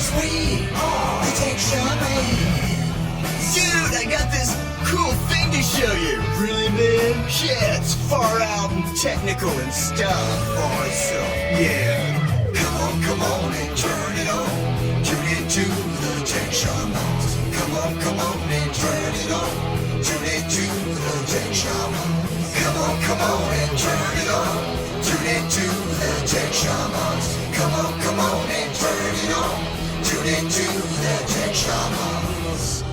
'cause we are the Tech Shamans. Dude, I got this cool thing to show you. Really, man? Yeah, it's far out and technical and stuff. Awesome. Yeah. Come on and turn it on. Tune into the Tech Shamans. Come on and turn it on. Tune into the Tech Shamans. Come on and turn it on. Tune into the Tech Shamans. Come on and turn it on. Tune into the Tech Shamans.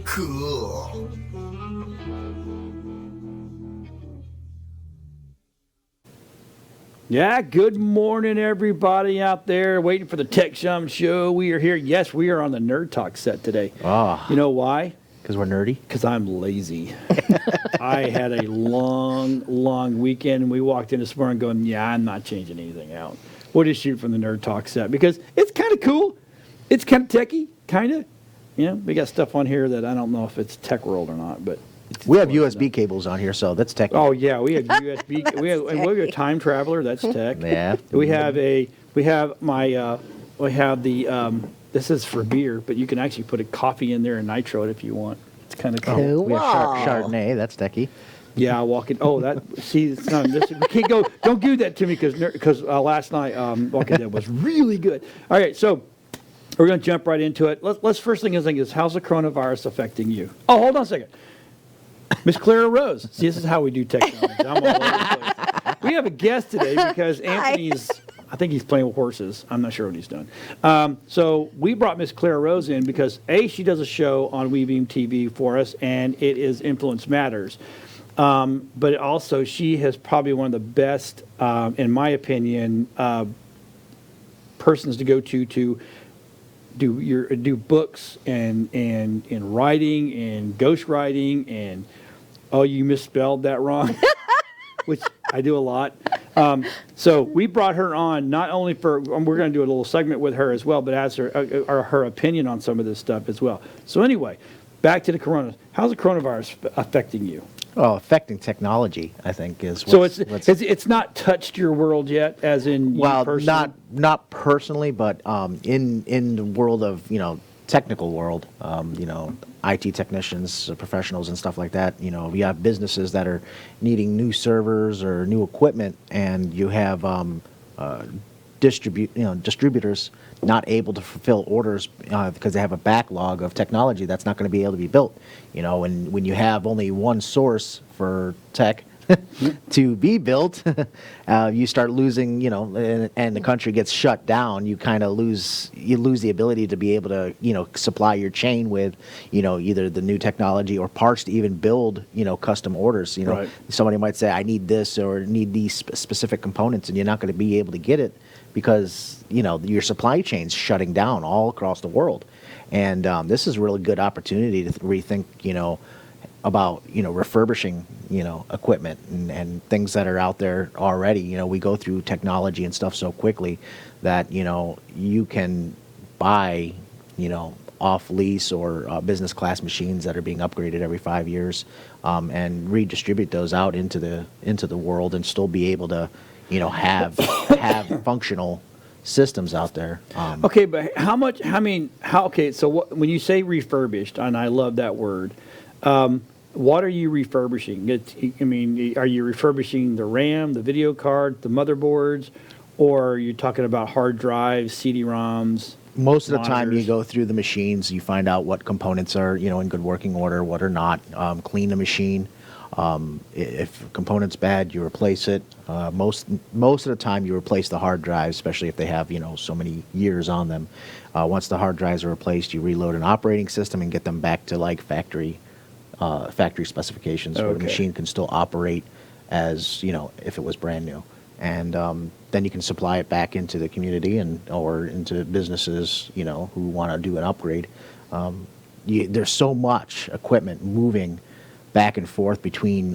Cool. Yeah, good morning, everybody out there waiting for the Tech Shaman Show. We are here. Yes, we are on the Nerd Talk set today. Oh. You know why? Because we're nerdy? Because I'm lazy. I had a long weekend. We walked in this morning going, yeah, I'm not changing anything out. We'll just shoot from the Nerd Talk set because it's kind of cool. It's kind of techy, kind of. You know, we got stuff on here that I don't know if it's tech world or not, but we have USB cables on here, so that's tech. Oh yeah, we have USB. we have a time traveler. That's tech. Yeah. We have this is for beer, but you can actually put a coffee in there and nitro it if you want. It's kind of cool. We have Chardonnay. That's techie. Yeah, walking. Oh, that. See, it's not. This, we can't go. Don't do that to me because last night Walking Dead was really good. All right, so we're gonna jump right into it. Let's first thing is how's the coronavirus affecting you? Oh, hold on a second. Miss Clara Rose. See, this is how we do technology. I'm all over the place. We have a guest today because Anthony's, I think he's playing with horses. I'm not sure what he's doing. So we brought Miss Clara Rose in because, A, she does a show on WeBeam TV for us, and it is Influence Matters. But also, she has probably one of the best, in my opinion, persons to go to do books and writing and ghostwriting and you misspelled that wrong, which I do a lot. So we brought her on not only for we're going to do a little segment with her as well, but as her opinion on some of this stuff as well. So anyway, back to the corona. How's the coronavirus affecting you? Oh, affecting technology, I think is. It's not touched your world yet, as in well, you personally? not personally, but in the world of technical world, IT technicians, professionals, and stuff like that. We have businesses that are needing new servers or new equipment, and you have distributors not able to fulfill orders because they have a backlog of technology that's not going to be able to be built. And when you have only one source for tech to be built, you start losing, and the country gets shut down. You kind of lose the ability to be able to, supply your chain with, either the new technology or parts to even build, custom orders. Right. Somebody might say, I need this or need these specific components, and you're not going to be able to get it because, your supply chain's shutting down all across the world. And this is a really good opportunity to rethink, about refurbishing equipment and things that are out there already. We go through technology and stuff so quickly that you can buy off lease or business class machines that are being upgraded every 5 years and redistribute those out into the world and still be able to have functional systems out there. Okay, but how much? Okay, so when you say refurbished, and I love that word. What are you refurbishing? Are you refurbishing the RAM, the video card, the motherboards, or are you talking about hard drives, CD-ROMs? Most of the time you go through the machines, you find out what components are, in good working order, what are not, clean the machine. If a component's bad, you replace it. Most of the time you replace the hard drives, especially if they have, so many years on them. Once the hard drives are replaced, you reload an operating system and get them back to like factory specifications where the machine can still operate as, if it was brand new. And then you can supply it back into the community or into businesses, who want to do an upgrade. There's so much equipment moving back and forth between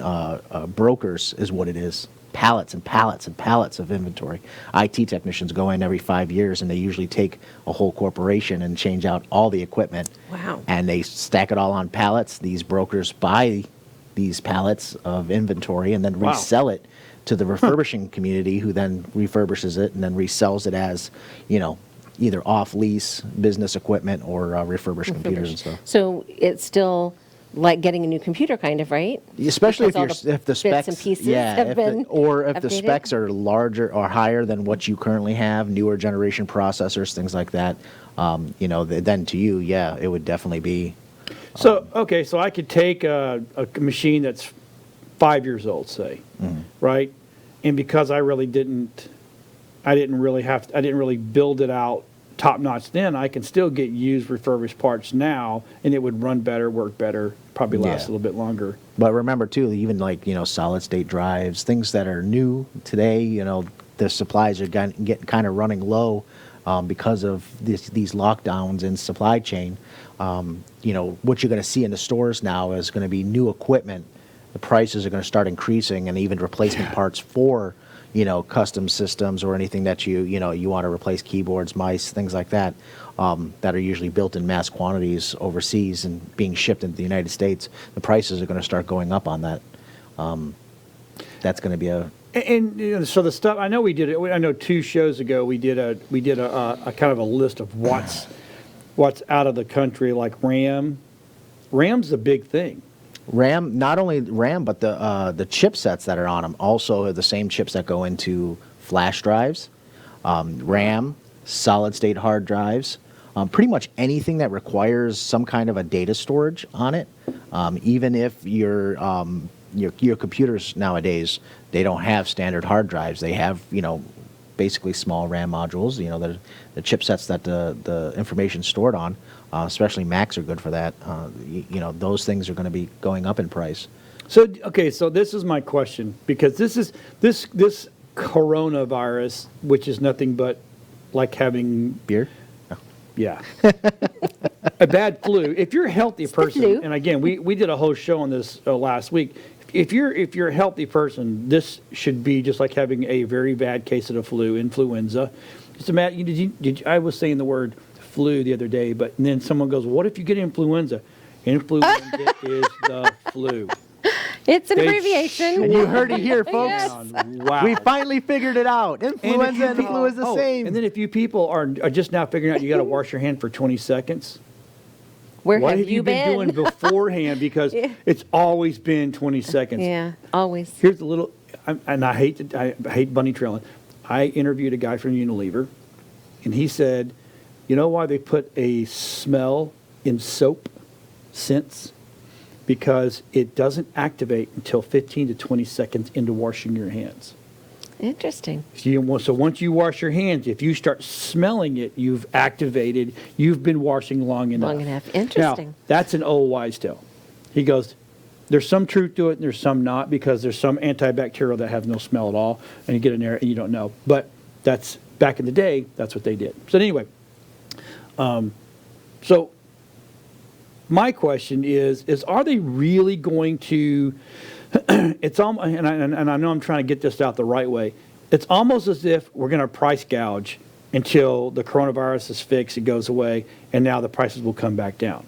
brokers is what it is. Pallets and pallets and pallets of inventory. IT technicians go in every 5 years, and they usually take a whole corporation and change out all the equipment. Wow. And they stack it all on pallets. These brokers buy these pallets of inventory and then resell it to the refurbishing community, who then refurbishes it and then resells it as, either off-lease business equipment or refurbished computers and stuff. So it's still like getting a new computer, kind of, right? Especially Because all if the bits specs, and pieces yeah, have if been the updated? specs are larger or higher than what you currently have, newer generation processors, things like that, then to you, yeah, it would definitely be. So, okay, so I could take a machine that's 5 years old, say, right? And because I didn't really build it out top notch then, I can still get used refurbished parts now, and it would run better, work better, probably last a little bit longer. But remember too, even like solid state drives, things that are new today, the supplies are getting kind of running low because of these lockdowns in supply chain. What you're going to see in the stores now is going to be new equipment. The prices are going to start increasing, and even replacement parts for custom systems or anything that you want to replace, keyboards, mice, things like that, that are usually built in mass quantities overseas and being shipped into the United States. The prices are going to start going up on that. That's going to be so the stuff I know we did it. I know 2 shows ago we did a kind of a list of what's out of the country, like RAM. RAM's a big thing. RAM, not only RAM, but the chipsets that are on them also are the same chips that go into flash drives, RAM, solid state hard drives, pretty much anything that requires some kind of a data storage on it. Even if your computers nowadays, they don't have standard hard drives. They have basically small RAM modules. The chipsets that the information's stored on. Especially Macs are good for that. Those things are going to be going up in price. So this is my question, because this coronavirus, which is nothing but like having Beer? yeah, a bad flu. If you're a healthy person, flu. and again, we did a whole show on this last week. If you're a healthy person, this should be just like having a very bad case of the flu, influenza. Just imagine. I was saying the word flu the other day, but then someone goes, "What if you get influenza?" Influenza is the flu. It's an abbreviation. And you heard it here, folks. Yes. Wow. We finally figured it out. Influenza and the flu is the same. And then if you people are just now figuring out you got to wash your hand for 20 seconds. Where What have you been doing beforehand? Because it's always been 20 seconds. Yeah, always. Here's a little, and I hate bunny trailing. I interviewed a guy from Unilever, and he said, you know why they put a smell in soap scents? Because it doesn't activate until 15 to 20 seconds into washing your hands. Interesting. So once you wash your hands, if you start smelling it, you've activated, you've been washing long enough. Long enough. Interesting. Now, that's an old wives' tale. He goes, there's some truth to it and there's some not, because there's some antibacterial that have no smell at all, and you get in there and you don't know. But that's, back in the day, that's what they did. So anyway, so my question is are they really going to, it's almost, and I know I'm trying to get this out the right way, it's almost as if we're going to price gouge until the coronavirus is fixed, it goes away, and now the prices will come back down.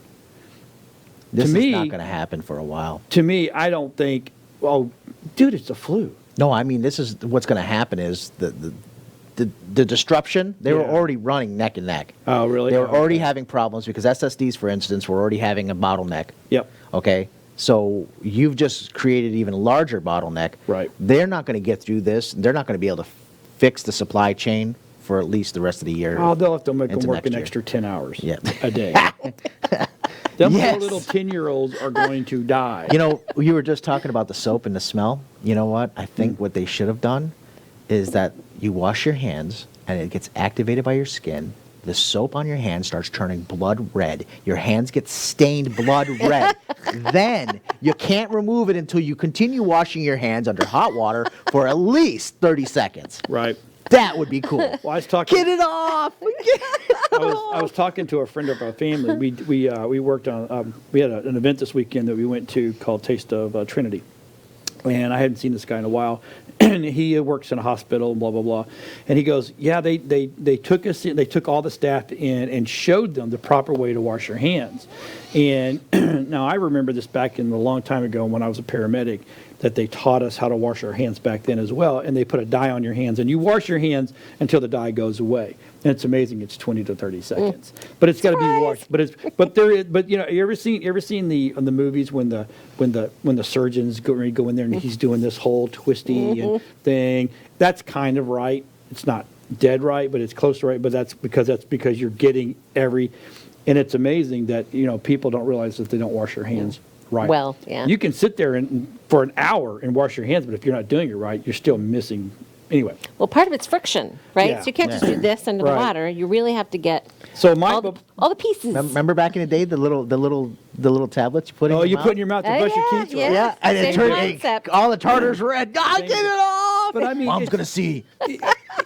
This to is me, not going to happen for a while. To me, I don't think, well, dude, it's a flu. No, I mean, this is what's going to happen is the disruption, they were already running neck and neck. Oh, really? They were already having problems because SSDs, for instance, were already having a bottleneck. Yep. Okay? So you've just created an even larger bottleneck. Right. They're not going to get through this. They're not going to be able to fix the supply chain for at least the rest of the year. Oh, they'll have to make them into work next an year. extra 10 hours Yeah. a day. Them poor Yes. little 10-year-olds are going to die. You were just talking about the soap and the smell. You know what? I think what they should have done is that you wash your hands and it gets activated by your skin. The soap on your hand starts turning blood red. Your hands get stained blood red. Then you can't remove it until you continue washing your hands under hot water for at least 30 seconds. Right. That would be cool. Well, I was talking. Get it off! I was talking to a friend of our family. We worked on. We had an event this weekend that we went to called Taste of Trinity, and I hadn't seen this guy in a while. And he works in a hospital, blah blah blah. And he goes, "Yeah, they took us in, they took all the staff in and showed them the proper way to wash your hands." And now I remember this back in a long time ago when I was a paramedic. that they taught us how to wash our hands back then as well, and they put a dye on your hands, and you wash your hands until the dye goes away. And it's amazing. It's 20 to 30 seconds, but it's got to be washed. But you know, you ever seen the movies when the surgeons go in there and he's doing this whole twisty and thing? That's kind of right. It's not dead right, but it's close to right. But that's because you're getting every, and it's amazing that, you know, people don't realize that they don't wash their hands right. Well, yeah. You can sit there for an hour and wash your hands, but if you're not doing it right, you're still missing. Anyway. Well, part of it's friction, right? Yeah. So you can't just do this under the Right. water. You really have to get So all the pieces. Remember back in the day, the little tablets you put in oh, your you mouth? put in your mouth to Oh, brush your yeah, teeth. yeah. Yeah, and Same it turned concept. all the tartars red. God, get it off! But I mean, Mom's it's- gonna see.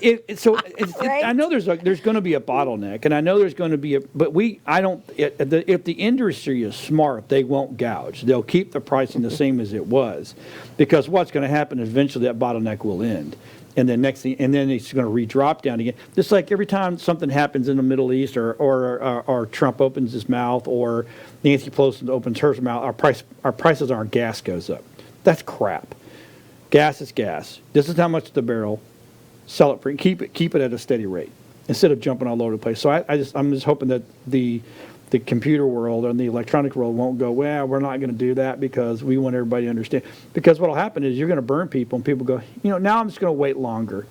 Right. I know there's going to be a bottleneck, and I know there's going to be if the industry is smart, they won't gouge. They'll keep the pricing the same as it was, because what's going to happen is eventually that bottleneck will end. And then then it's going to re-drop down again. Just like every time something happens in the Middle East, or Trump opens his mouth, or Nancy Pelosi opens her mouth, our prices on our gas goes up. That's crap. Gas is gas. This is how much the barrel. Sell it for, keep it at a steady rate instead of jumping all over the place. So I'm just hoping that the computer world and the electronic world won't go, well, we're not going to do that because we want everybody to understand. Because what will happen is you're going to burn people, and people go, you know, now I'm just going to wait longer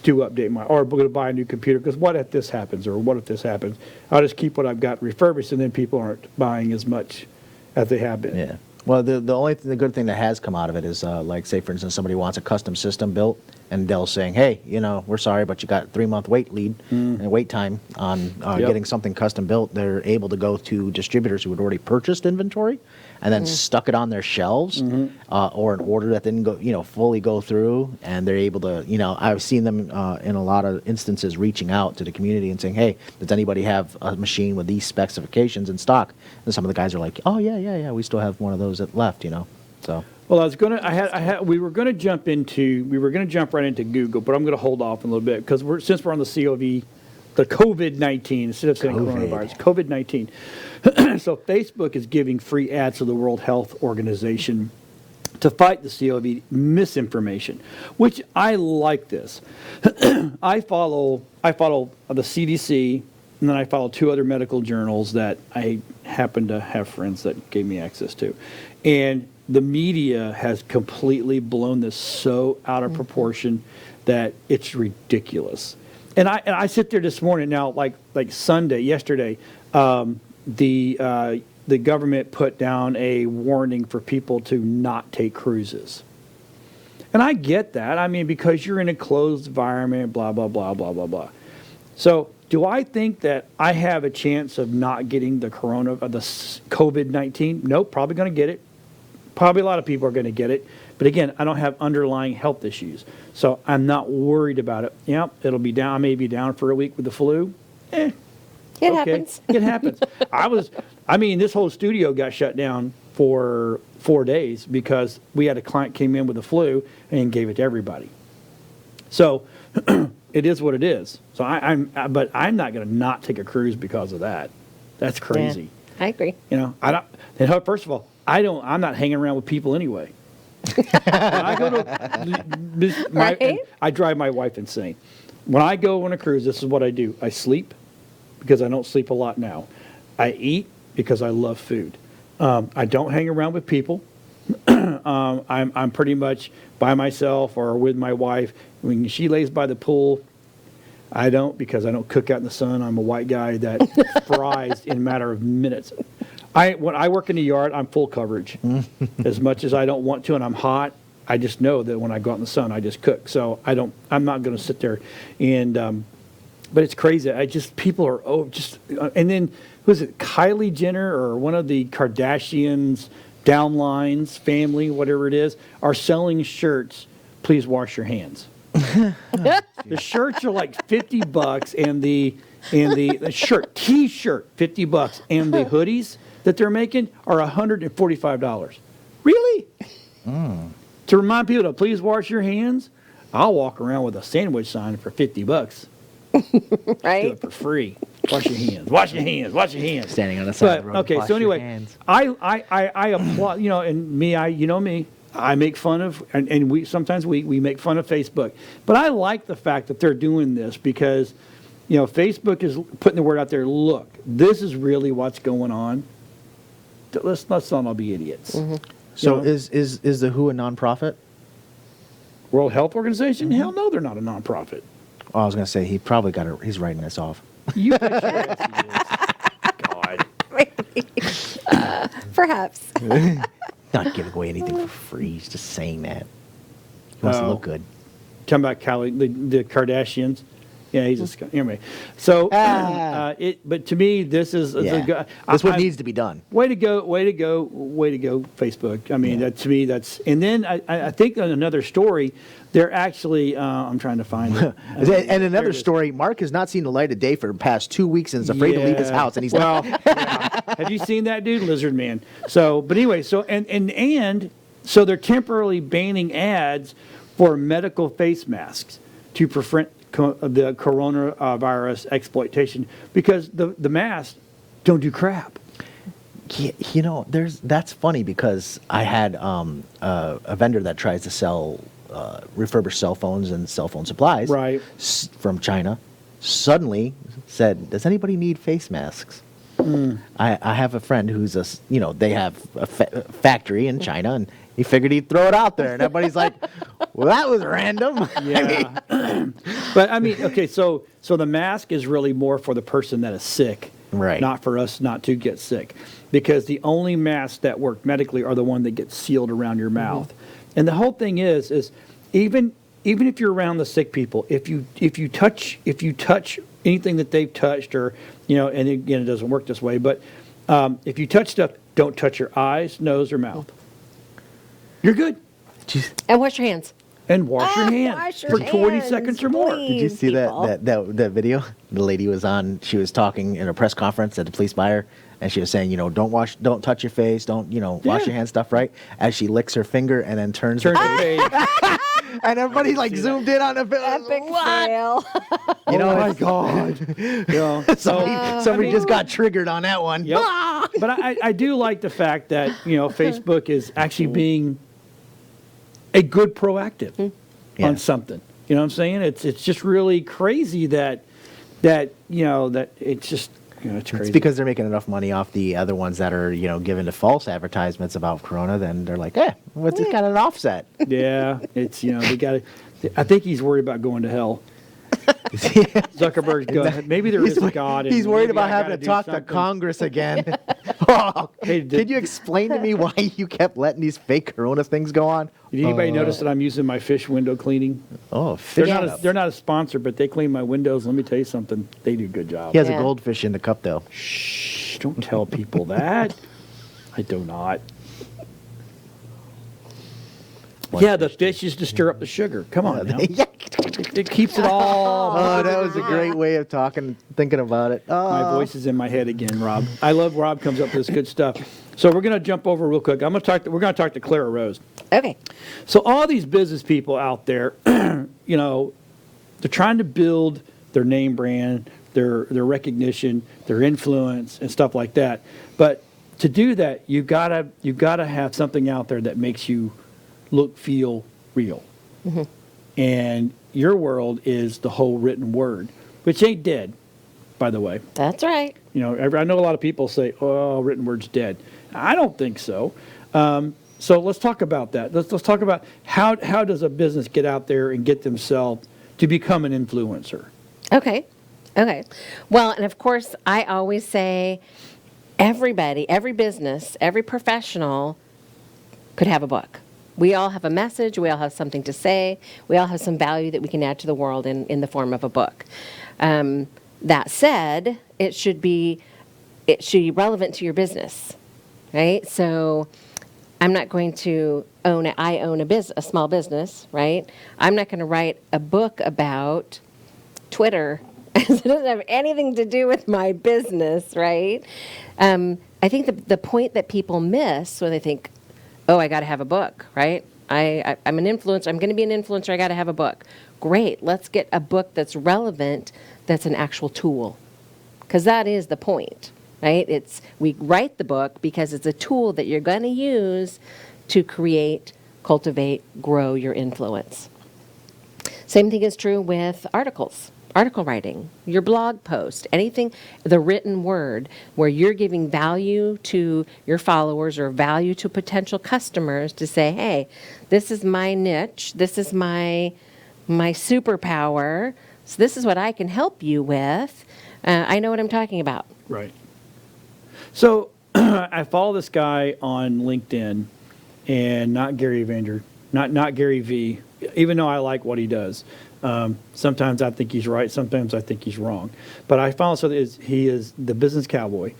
to update or I'm going to buy a new computer, because what if this happens, or what if this happens? I'll just keep what I've got refurbished, and then people aren't buying as much as they have been. Yeah. Well, the good thing that has come out of it is, like, say, for instance, somebody wants a custom system built, and Dell's saying, hey, you know, we're sorry, but you got 3-month wait time on getting something custom built. They're able to go to distributors who had already purchased inventory and then stuck it on their shelves, or an order that didn't go, you know, fully go through, and they're able to, you know, I've seen them in a lot of instances reaching out to the community and saying, hey, does anybody have a machine with these specifications in stock? And some of the guys are like, oh yeah, we still have one of those left, you know. So. Well, we were going to jump right into Google, but I'm going to hold off a little bit because since we're on the COVID-19 instead of saying coronavirus, COVID-19. So Facebook is giving free ads to the World Health Organization to fight the COVID misinformation, which I like this. I follow the CDC, and then I follow 2 other medical journals that I happen to have friends that gave me access to, and the media has completely blown this so out of proportion that it's ridiculous. And I sit there this morning now, like yesterday, the government put down a warning for people to not take cruises. And I get that. I mean, because you're in a closed environment, blah, blah, blah, blah, blah, blah. So do I think that I have a chance of not getting the COVID-19? Nope, probably going to get it. Probably a lot of people are going to get it. But again, I don't have underlying health issues. So I'm not worried about it. Yep, it'll be down. I may be down for a week with the flu. It happens. It happens. This whole studio got shut down for 4 days because we had a client came in with the flu and gave it to everybody. So it is what it is. So but I'm not going to not take a cruise because of that. That's crazy. Yeah, I agree. You know, I don't. And first of all, I'm not hanging around with people anyway. When I go to Right? I drive my wife insane. When I go on a cruise, this is what I do. I sleep because I don't sleep a lot now. I eat because I love food. I don't hang around with people. I'm pretty much by myself or with my wife. When she lays by the pool, I don't, because I don't cook out in the sun. I'm a white guy that fries in a matter of minutes. When I work in the yard, I'm full coverage. As much as I don't want to and I'm hot, I just know that when I go out in the sun, I just cook. So I'm not going to sit there and, but it's crazy. People are, and then, who is it, Kylie Jenner or one of the Kardashians, downlines, family, whatever it is, are selling shirts, please wash your hands. The shirts are like $50 and the t-shirt, $50, and the hoodies that they're making are $145. Really? To remind people to please wash your hands, I'll walk around with a sandwich sign for $50. Right? Do it for free. Wash your hands. Wash your hands. Wash your hands. Standing on the side of the road. Okay, wash so your anyway, hands. I applaud, and me, you know me, I make fun of, and we sometimes we make fun of Facebook. But I like the fact that they're doing this because, Facebook is putting the word out there. Look, this is really what's going on. Let's not all be idiots. Mm-hmm. So is the WHO a nonprofit? World Health Organization? Hell no, they're not a nonprofit. Oh, I was going to say, he's writing this off. You bet your ass he is. God. Perhaps. Not giving away anything for free. He's just saying that. He wants to look good. Talking about the Kardashians. Yeah, he's just anyway. So, but to me, this is That's what needs to be done. Way to go, Facebook. I mean, that to me, that's. And then I think on another story, they're actually. I'm trying to find it. And another story: Mark has not seen the light of day for the past 2 weeks and is afraid to leave his house. And he's Have you seen that dude, Lizard Man? So, but anyway, so so they're temporarily banning ads for medical face masks to prevent the coronavirus exploitation because the masks don't do crap. That's funny because I had a vendor that tries to sell refurbished cell phones and cell phone supplies from China. Suddenly said, "Does anybody need face masks?" I have a friend who's they have a factory in China, and he figured he'd throw it out there, and everybody's like, "Well, that was random." Yeah, but I mean, okay, so the mask is really more for the person that is sick, right? Not for us not to get sick, because the only masks that work medically are the one that get sealed around your mouth, and the whole thing is even if you're around the sick people, if you touch anything that they've touched, or and again it doesn't work this way, but if you touch stuff, don't touch your eyes, nose, or mouth. You're good. And wash your hands. And wash your hands for 20 seconds or more. Please, Did you see that video? The lady was on. She was talking in a press conference at the police by her, and she was saying, don't touch your face, don't wash your hands, stuff, right? As she licks her finger and then turns the page. And everybody zoomed in on the film. Epic fail. Oh my God. Somebody just got triggered on that one. Yep. But I do like the fact that Facebook is actually being a good proactive on something. You know what I'm saying? It's just really crazy that it's just it's crazy. It's because they're making enough money off the other ones that are given to false advertisements about Corona. Then they're like, what's this kind of an offset? Yeah, it's they got to. I think he's worried about going to hell. Zuckerberg's going. Maybe there is a God. He's worried about I having to talk to Congress again. Hey, Could you explain to me why you kept letting these fake Corona things go on? Did anybody notice that I'm using my fish window cleaning? Oh, fish. They're not a sponsor, but they clean my windows. Let me tell you something. They do a good job. He has a goldfish in the cup, though. Shh! Don't tell people that. I do not. The fish is to stir up the sugar. Come on now. It keeps it all. Oh, that was a great way of thinking about it. My voice is in my head again, Rob. I love Rob comes up with this good stuff. So we're going to jump over real quick. We're going to talk to Clara Rose. Okay. So all these business people out there, they're trying to build their name brand, their recognition, their influence, and stuff like that. But to do that, you gotta have something out there that makes you look, feel real. Mm-hmm. And your world is the whole written word, which ain't dead, by the way. That's right. I know a lot of people say, "Oh, written word's dead." I don't think so. So let's talk about that. Let's talk about how does a business get out there and get themselves to become an influencer? Okay. Well, and of course, I always say everybody, every business, every professional could have a book. We all have a message. We all have something to say. We all have some value that we can add to the world in the form of a book. That said, it should be relevant to your business, right? So I'm not going to own it. I own a small business, right? I'm not going to write a book about Twitter. It doesn't have anything to do with my business, right? I think the point that people miss when they think, oh, I got to have a book, right? I'm an influencer. I'm going to be an influencer. I got to have a book. Great. Let's get a book that's relevant, that's an actual tool. Because that is the point, right? We write the book because it's a tool that you're going to use to create cultivate, grow your influence. Same thing is true with articles, article writing, your blog post, anything, the written word, where you're giving value to your followers or value to potential customers to say, hey, this is my niche, this is my superpower, so this is what I can help you with. I know what I'm talking about. Right. So I follow this guy on LinkedIn, and not Gary not Gary V, even though I like what he does. Sometimes I think he's right, sometimes I think he's wrong. But I follow he is the business cowboy.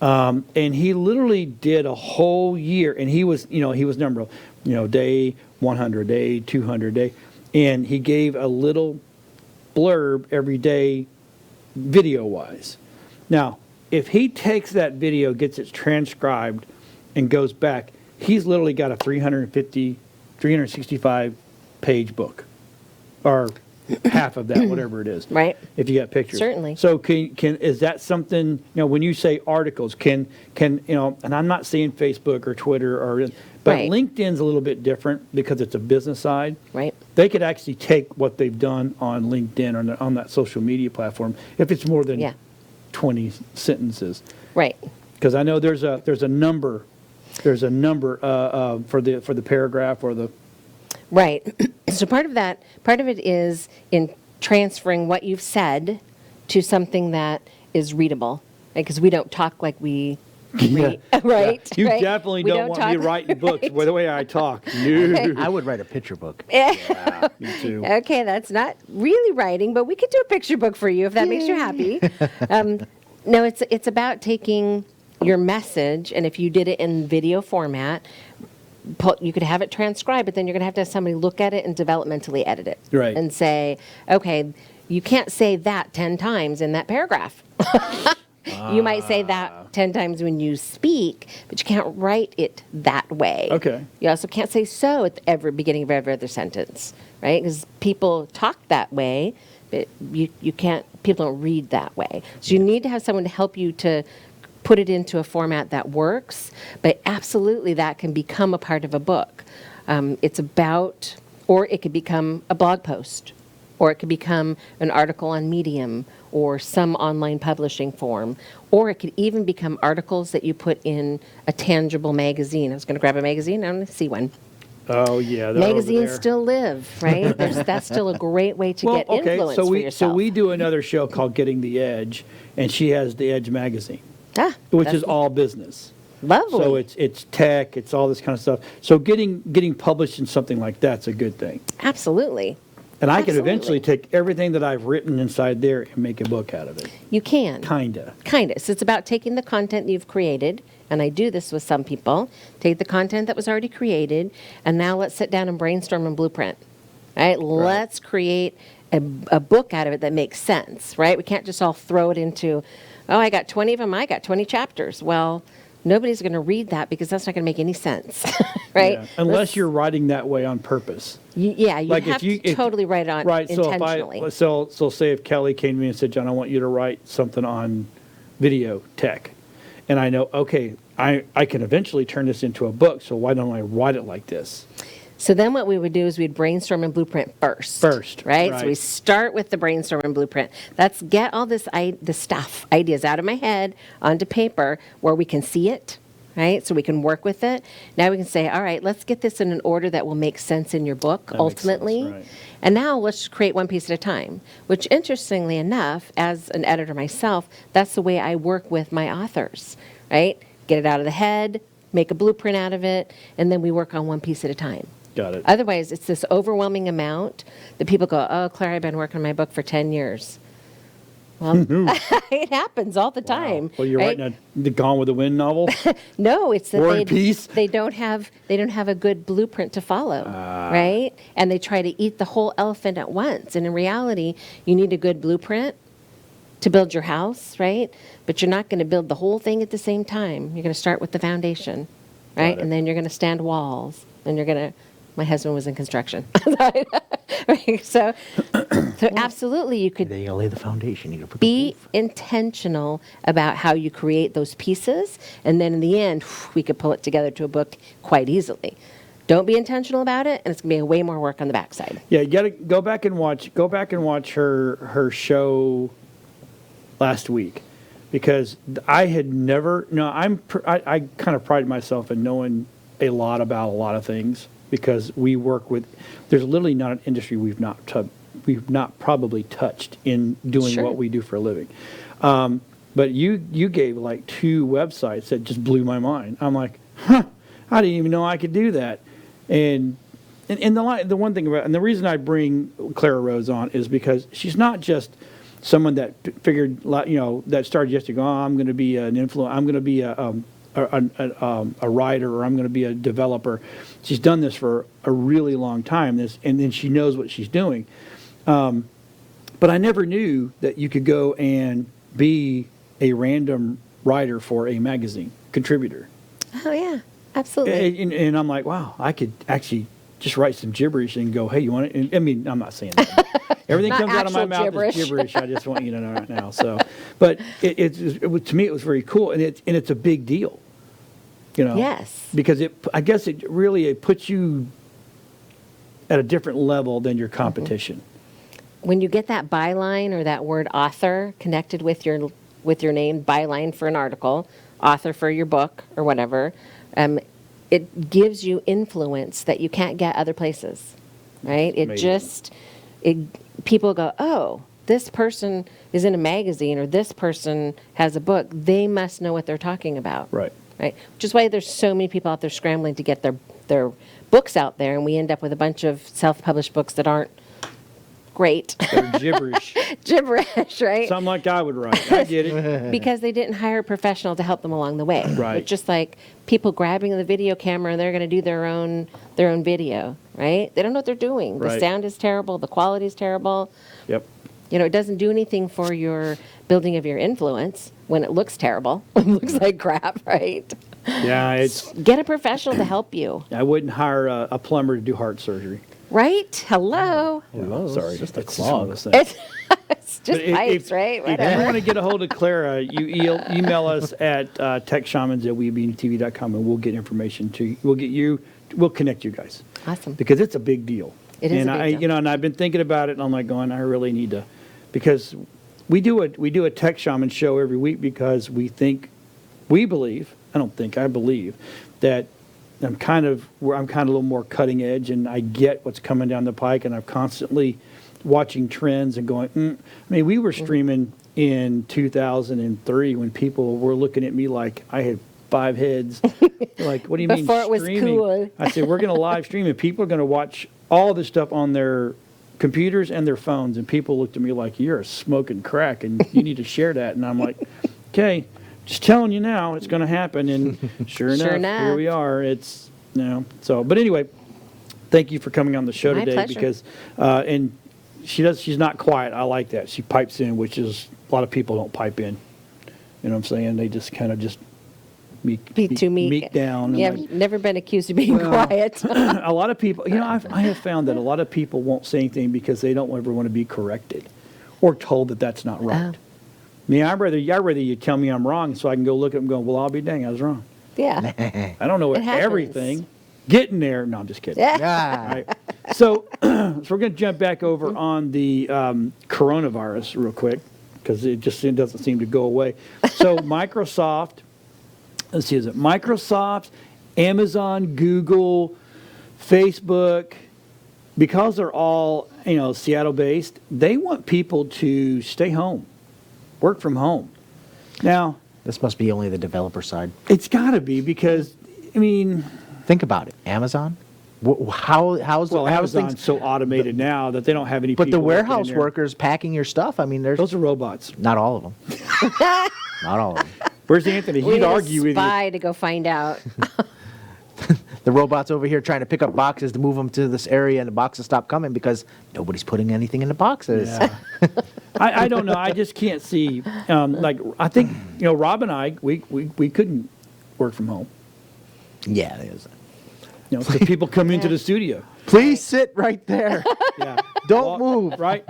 And he literally did a whole year, and he was number, day 100, day 200, day, and he gave a little blurb every day video-wise. Now, if he takes that video, gets it transcribed, and goes back, he's literally got a 365-page book, or half of that, whatever it is. Right. If you got pictures. Certainly. So is that something, when you say articles, can and I'm not saying Facebook or Twitter but Right. LinkedIn's a little bit different because it's a business side. Right. They could actually take what they've done on LinkedIn or on that social media platform if it's more than 20 sentences. Right. Because I know there's a number for the paragraph or the. Right. So part of it is in transferring what you've said to something that is readable, because we don't talk like we read, right? Yeah. You right? definitely We don't want me talk- writing books right. the way I talk. No. I would write a picture book. Yeah, me too. Okay, that's not really writing, but we could do a picture book for you if that makes you happy. No, it's about taking your message, and if you did it in video format, you could have it transcribed, but then you're going to have somebody look at it and developmentally edit it. Right. And say, okay, you can't say that 10 times in that paragraph. You might say that 10 times when you speak, but you can't write it that way. Okay. You also can't say so at the beginning of every other sentence, right? Because people talk that way, but you can't, people don't read that way. So you need to have someone to help you to put it into a format that works, but absolutely that can become a part of a book. It's about, or it could become a blog post, or it could become an article on Medium or some online publishing form, or it could even become articles that you put in a tangible magazine. I was going to grab a magazine, I don't see one. Oh yeah, they're over Magazines there. still live, right? That's still a great way to get influence for yourself. So we do another show called Getting the Edge, and she has the Edge magazine, which that's is all business. lovely. So it's tech, it's all this kind of stuff. So getting published in something like that's a good thing. Absolutely. And I can Absolutely. eventually take everything that I've written inside there and make a book out of it. You can. Kinda. So it's about taking the content you've created, and I do this with some people, take the content that was already created, and now let's sit down and brainstorm and blueprint. Right? Let's create a book out of it that makes sense, right? We can't just all throw it into, oh, I got 20 of them, I got 20 chapters. Well, nobody's going to read that because that's not going to make any sense, right? Yeah. Unless you're writing that way on purpose. You Like have to totally write it on intentionally. So say if Kelly came to me and said, John, I want you to write something on video tech. And I know, okay, I can eventually turn this into a book, so why don't I write it like this? So then what we would do is we'd brainstorm and blueprint first. Right? So we start with the brainstorm and blueprint. Let's get all the stuff, ideas out of my head onto paper where we can see it, right? So we can work with it. Now we can say, all right, let's get this in an order that will make sense in your book That makes sense, ultimately. right. And now let's just create one piece at a time, which interestingly enough, as an editor myself, that's the way I work with my authors, right? Get it out of the head, make a blueprint out of it, and then we work on one piece at a time. Got it. Otherwise, it's this overwhelming amount that people go, oh, Clara, I've been working on my book for 10 years. Well, it happens all the time. Well, you're right? writing the Gone with the Wind novel? No, it's that War and Peace? they don't have a good blueprint to follow, right? And they try to eat the whole elephant at once. And in reality, you need a good blueprint to build your house, right? But you're not going to build the whole thing at the same time. You're going to start with the foundation, right? it. And then you're going to stand walls. And you're going to, my husband was in construction. Right? So absolutely you could Then you lay the foundation. You put be the roof. intentional about how you create those pieces, and then in the end, we could pull it together to a book quite easily. Don't be intentional about it, and it's going to be way more work on the backside. Yeah, you got to go back and watch her show last week, because I had never. No, I kind of pride myself in knowing a lot about a lot of things, because we work with. There's literally not an industry we've not probably touched in doing Sure. what we do for a living. But you gave like 2 websites that just blew my mind. I'm like, huh, I didn't even know I could do that. And the one thing about, and the reason I bring Clara Rose on is because she's not just someone that figured, that started just to go, I'm going to be an influencer, I'm going to be a writer, or I'm going to be a developer. She's done this for a really long time, and then she knows what she's doing. But I never knew that you could go and be a random writer for a magazine, contributor. Oh, yeah, absolutely. And I'm like, wow, I could actually just write some gibberish and go, hey, you want it? I mean, I'm not saying that. Everything Not comes out of my actual mouth gibberish. is gibberish. I just want you to know right now. So, but to me, it was very cool, and it's a big deal. Yes. Because I guess it really puts you at a different level than your competition. When you get that byline or that word author connected with your name, byline for an article, author for your book or whatever, it gives you influence that you can't get other places, right? People go, oh, this person is in a magazine, or this person has a book. They must know what they're talking about. Right. Right. Which is why there's so many people out there scrambling to get their books out there, and we end up with a bunch of self-published books that aren't great. They're gibberish. Gibberish, right? Something like I would write. I get it. Because they didn't hire a professional to help them along the way. Right. It's just like people grabbing the video camera and they're going to do their own video, right? They don't know what they're doing. The Right. sound is terrible. The quality is terrible. Yep. It doesn't do anything for your building of your influence when it looks terrible. It looks like crap, right? Yeah, Get a professional to help you, I wouldn't hire a plumber to do heart surgery. right? Hello. Sorry, just a that's clog. one of those things. It's just But pipes, right? If you Whatever. want to get a hold of Clara, you email us at techshamans@webeanitv.com, and we'll get information to you. We'll connect you guys. Awesome. Because it's a big deal. It is and a big deal. and I've been thinking about it, and I'm like going, I really need to, because we do a Tech Shaman show every week, because I believe that I'm kind of a little more cutting edge, and I get what's coming down the pike, and I'm constantly watching trends and going, I mean, we were streaming in 2003 when people were looking at me like I had 5 heads. Like, what do you mean Before it was streaming? cool. I said, we're going to live stream, and people are going to watch all this stuff on their computers and their phones. And people looked at me like, you're smoking crack, and you need to share that. And I'm like, okay, just telling you now, it's going to happen. And sure enough, here we are. It's, but anyway, thank you for coming on the show My today. pleasure. Because, and she's not quiet. I like that. She pipes in, which is, a lot of people don't pipe in. You know what I'm saying? They just kind of just Be too meek. meek down. and Yeah, like- I've never been accused of being quiet. a lot of people, I have found that a lot of people won't say anything because they don't ever want to be corrected or told that that's not right. Oh. I mean, I'd rather you tell me I'm wrong so I can go look at them and go, well, I'll be dang, I was wrong. Yeah. I don't know It happens. everything. Getting there. No, I'm just kidding. Yeah. Ah, Right. So we're going to jump back over on the coronavirus real quick, because it doesn't seem to go away. So Microsoft, let's see, is it Microsoft, Amazon, Google, Facebook, because they're all, Seattle-based, they want people to stay home, work from home. Now, this must be only the developer side. it's got to be because, Think about it. Amazon. How's Amazon's things? so automated now that they don't have any But the people working in warehouse there. workers packing your stuff. I mean, there's Those are robots. not all of them. Not all of them. Where's Anthony? We He'd need argue a with you. spy to go find out. The robots over here trying to pick up boxes to move them to this area, and the boxes stop coming because nobody's putting anything in the boxes. Yeah. I don't know. I just can't see. I think, Rob and I, we couldn't work from home. Yeah, it is. Because people come into the studio. Please sit right there. Yeah. Don't move. Right?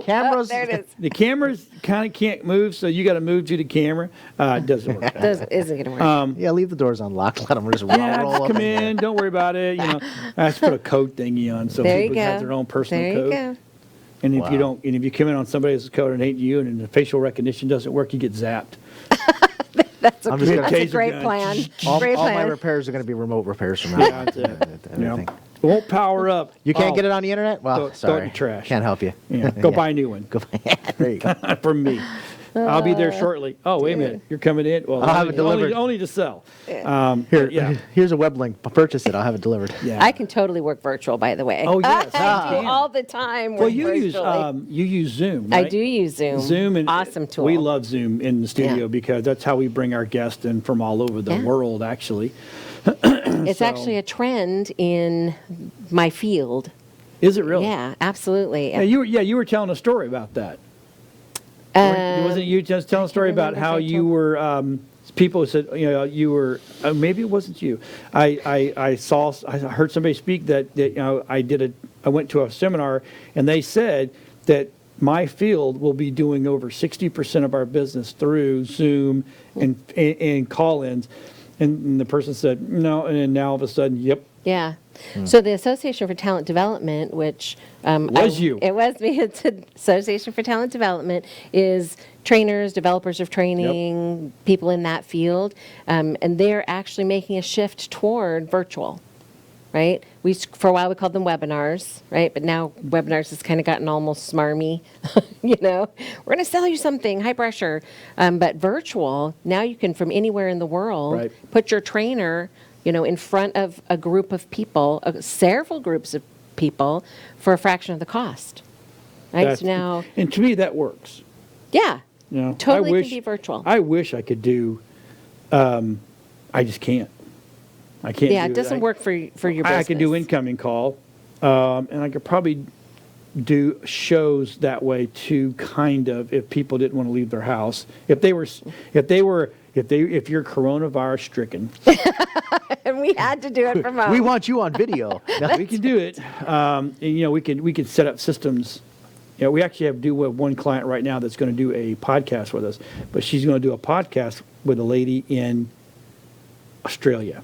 Cameras. there it is. The cameras kind of can't move, so you got to move to the camera. It doesn't work. Isn't going to work. Yeah, leave the doors unlocked. Let them just Yeah, roll just up. come in. Don't worry about it. I just put a code thingy on so There you people have go. their own personal There code. you go. And if you Wow. don't, and if you come in on somebody else's code and ain't you, and the facial recognition doesn't work, you get zapped. That's I'm just gonna- that's a Taser great gun. plan. All Great my plan. repairs are going to be remote repairs from now on. That's it. Everything. It won't power up. You can't Oh, get it on the internet? Well, throw it in sorry. the trash. Can't help you. Yeah, go Yeah. buy a new one Go there you go. from me. I'll be there shortly. Oh, wait a minute. You're coming in? Well, I'll have only, it delivered. only to sell. Here, Yeah. Here's a web link. Purchase it. I'll have it delivered. Yeah. I can totally work virtual, by the way. Oh, yes, I you do can. all the time. Well, work you virtually. use Zoom, I right? do use Zoom. Zoom and awesome tool. We love Zoom in the studio Yeah. because that's how we bring our guests in from all over the Yeah. world. Actually, It's so- actually a trend in my field. is it really? Yeah, absolutely. Yeah, you were telling a story about that. Wasn't you just telling a story about remember how if I you told- were? People said you were. Maybe it wasn't you. I heard somebody speak that I went to a seminar and they said that my field will be doing over 60% of our business through Zoom and call-ins, and the person said no, and then now all of a sudden, yep. Yeah. So the Association for Talent Development, which Was you. It was me. It's the Association for Talent Development is trainers, developers of training, people in that field, and they're actually making a shift toward virtual. Right? For a while we called them webinars, right? But now webinars has kind of gotten almost smarmy. We're going to sell you something, high pressure. But virtual, now you can from anywhere in the world Right. put your trainer, in front of a group of people, several groups of people, for a fraction of the cost. Right? That's- So now, and to me that works. yeah, totally I wish, can be virtual. I wish I could do. I just can't. I can't. Yeah, do it doesn't work for your business. I can do incoming call, and I could probably do shows that way too. Kind of, if people didn't want to leave their house, if you're coronavirus stricken, And we had to do it from home. We want you on video. we can do it. And, we can set up systems. We actually have one client right now that's going to do a podcast with us, but she's going to do a podcast with a lady in Australia.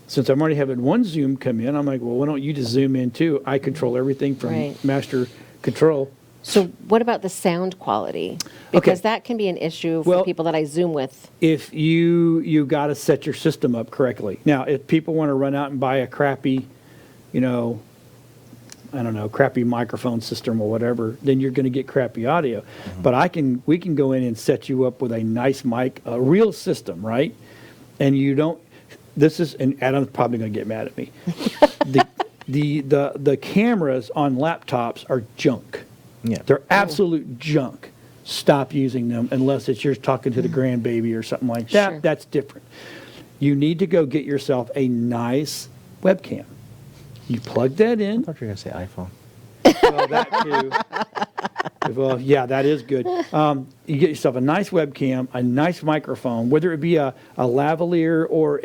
Since I'm already having one Zoom come in, I'm like, well, why don't you just Zoom in too? I control everything from Right. master control. So what about the sound quality? Because that can be an issue for Well- people that I Zoom with. If you got to set your system up correctly. Now, if people want to run out and buy a crappy, crappy microphone system or whatever, then you're going to get crappy audio. But we can go in and set you up with a nice mic, a real system, right? And you don't. And Adam's probably going to get mad at me. The cameras on laptops are junk. Yeah. They're absolute junk. Stop using them unless it's you're talking to the grandbaby or something like that. Sure. That's different. You need to go get yourself a nice webcam. You plug that in. I thought you were going to say iPhone. Well, that too. Well, yeah, that is good. You get yourself a nice webcam, a nice microphone, whether it be a lavalier or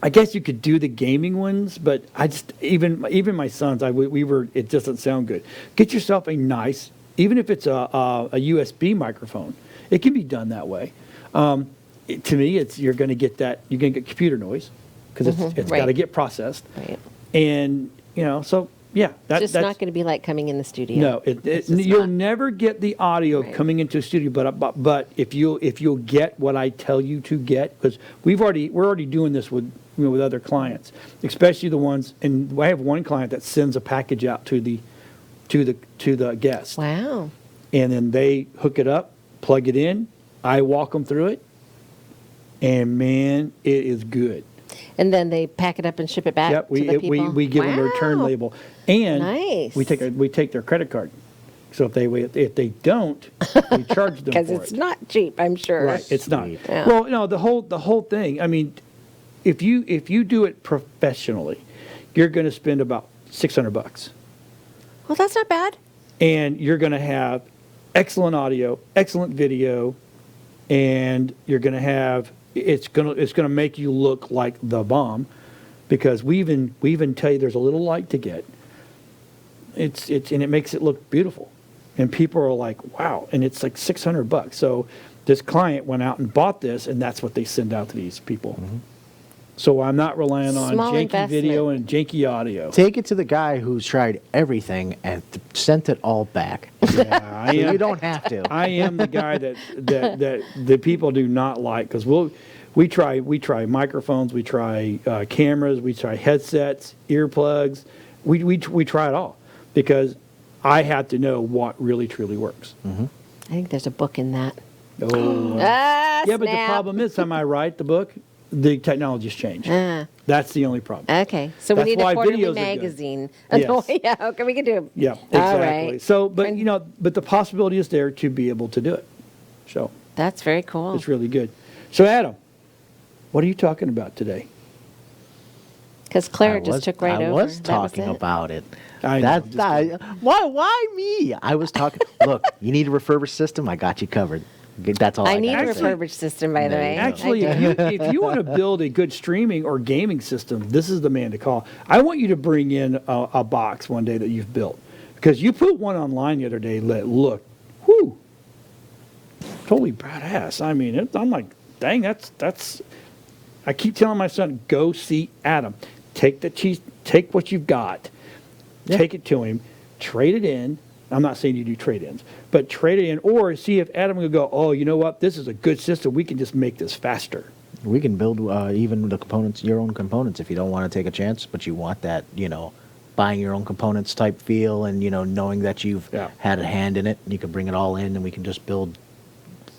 I guess you could do the gaming ones, but I just even my sons, it doesn't sound good. Get yourself a nice, even if it's a USB microphone, it can be done that way. To me, you're going to get computer noise because it's Right. got to get processed. Right. And, so, yeah. It's just that's not going to be like coming in the studio. No, It's just you'll not. never get the audio Right. coming into a studio, but if you'll get what I tell you to get, because we're already doing this with other clients, especially the ones, and I have one client that sends a package out to the guest, Wow. and then they hook it up, plug it in, I walk them through it, and man, it is good. And then they pack it up and ship it back Yep, to the people? we give them a return Wow. label, and Nice. we take their credit card. So if they don't, we charge them Because for it's it. not cheap, I'm sure. Right, it's not. Sweet. Yeah. Well, no, the whole thing. I mean, if you do it professionally, you're going to spend about $600, Well, that's not bad. and you're going to have excellent audio, excellent video, and you're going to have it's going to make you look like the bomb. because we even tell you there's a little light to get. And it makes it look beautiful, and people are like, wow, and it's like $600. So this client went out and bought this, and that's what they send out to these people. So I'm not relying on Small janky investment. video and janky audio. Take it to the guy who's tried everything and sent it all back. Yeah, I So am. you don't have to. I am the guy that the people do not like, because we try microphones, we try cameras, we try headsets, earplugs, we try it all, because I have to know what really truly works. I think there's a book in that. Oh, Ah, yeah, but the snap. problem is, am I right? The book, the technology's changed. Ah, That's the only problem. okay, so we That's need why a quarterly videos are good. magazine. Yes. Yeah, okay, we can do. Yeah, All exactly. right. So, but but the possibility is there to be able to do it. So That's very cool. it's really good. So Adam, what are you talking about today? Because Clara just took right over. I was That was talking it. about it. I know, just kidding. Why me? I was talking. Look, you need a refurbished system. I got you covered. That's all I, I need a got to say. refurbished system, by the There way. you go. Actually, I do. if you want to build a good streaming or gaming system, this is the man to call. I want you to bring in a box one day that you've built, because you put one online the other day that looked, whoo, totally badass. I mean, I'm like, dang, that's. I keep telling my son, go see Adam. Take the cheese. Take what you've got. Take it to him. Trade it in. I'm not saying you do trade-ins, but trade it in, or see if Adam will go, oh, you know what? This is a good system. We can just make this faster. We can build even the components, your own components, if you don't want to take a chance, but you want that, buying your own components type feel, and knowing that you've Yeah. had a hand in it. You can bring it all in, and we can just build